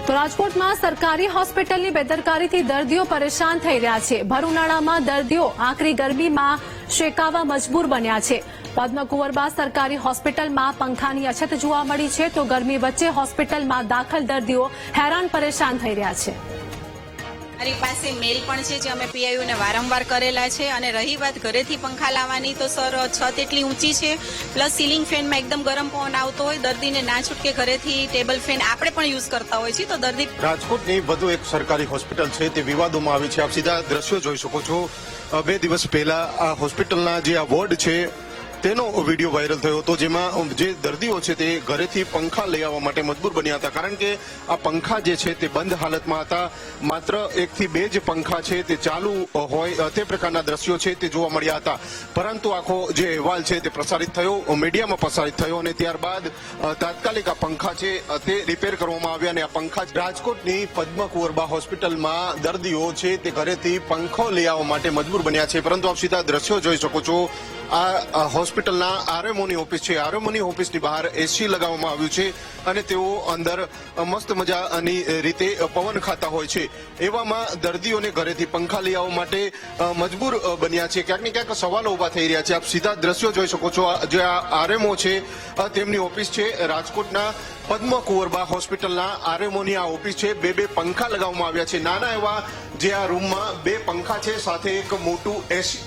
તો રાજકોટમાં સરકારી હોસ્પિટલની બેદરકારીથી દર્દીઓ પરેશાન થઈ રહ્યા છે। ભર ઉનાળામાં દર્દીઓ આકરી ગરમીમાં શેકાવા મજબૂર બન્યા છે। પદ્મકુંવરબા સરકારી હોસ્પિટલમાં પંખાની અછત જોવા મળી છે, તો ગરમી વચ્ચે હોસ્પિટલમાં દાખલ દર્દીઓ હેરાન પરેશાન થઈ રહ્યા છે। મારી પાસે મેલ પણ છે જે અમે પીઆઈઓને વારંવાર કરેલા છે। અને રહી વાત ઘરેથી પંખા લાવવાની, તો સર છત એટલી ઊંચી છે, પ્લસ સીલિંગ ફેનમાં એકદમ ગરમ પવન આવતો હોય, દર્દીને ના છૂટકે ઘરેથી ટેબલ ફેન આપણે પણ યુઝ કરતા હોય છે, તો દર્દી રાજકોટની વધુ એક સરકારી હોસ્પિટલ છે તે વિવાદોમાં આવી છે। આપ સીધા દ્રશ્યો જોઈ શકો છો। 2 દિવસ પહેલા આ હોસ્પિટલના જે આ વોર્ડ છે તેનો વિડીયો વાયરલ થયો હતો, જેમાં જે દર્દીઓ છે તે ઘરેથી પંખા લઈ આવવા માટે મજબૂર બન્યા હતા, કારણ કે આ પંખા જે છે તે બંધ હાલતમાં હતા। માત્ર 1 થી 2 જ પંખા છે તે ચાલુ હોય તે પ્રકારના દ્રશ્યો છે તે જોવા મળ્યા હતા। પરંતુ આખો જે અહેવાલ છે તે પ્રસારિત થયો, મીડિયામાં પ્રસારિત થયો, અને ત્યારબાદ તાત્કાલિક આ પંખા છે તે રિપેર કરવામાં આવ્યા। અને આ પંખા રાજકોટની પદ્મકુંવરબા હોસ્પિટલમાં દર્દીઓ છે તે ઘરેથી પંખો લઈ આવવા માટે મજબૂર બન્યા છે। પરંતુ આપ સીધા દ્રશ્યો જોઈ શકો છો। આ હોસ્પિટલના આરએમઓની ઓફિસ છે, આરએમઓની ઓફિસની બહાર એસી લગાવવામાં આવ્યું છે, અને તેઓ અંદર મસ્ત મજાની રીતે પવન ખાતા હોય છે। એવામાં દર્દીઓને ઘરેથી પંખા લઈ આવવા માટે મજબૂર બન્યા છે। ક્યાંક ને ક્યાંક સવાલો ઉભા થઈ રહ્યા છે। આપ સીધા દ્રશ્યો જોઈ શકો છો। જે આ આરએમઓ છે તેમની ઓફિસ છે, રાજકોટના પદ્મકુંવરબા હોસ્પિટલના આરએમઓની આ ઓફિસ છે। 2 પંખા લગાવવામાં આવ્યા છે, નાના એવા જે આ રૂમમાં 2 પંખા છે, સાથે એક મોટું એસી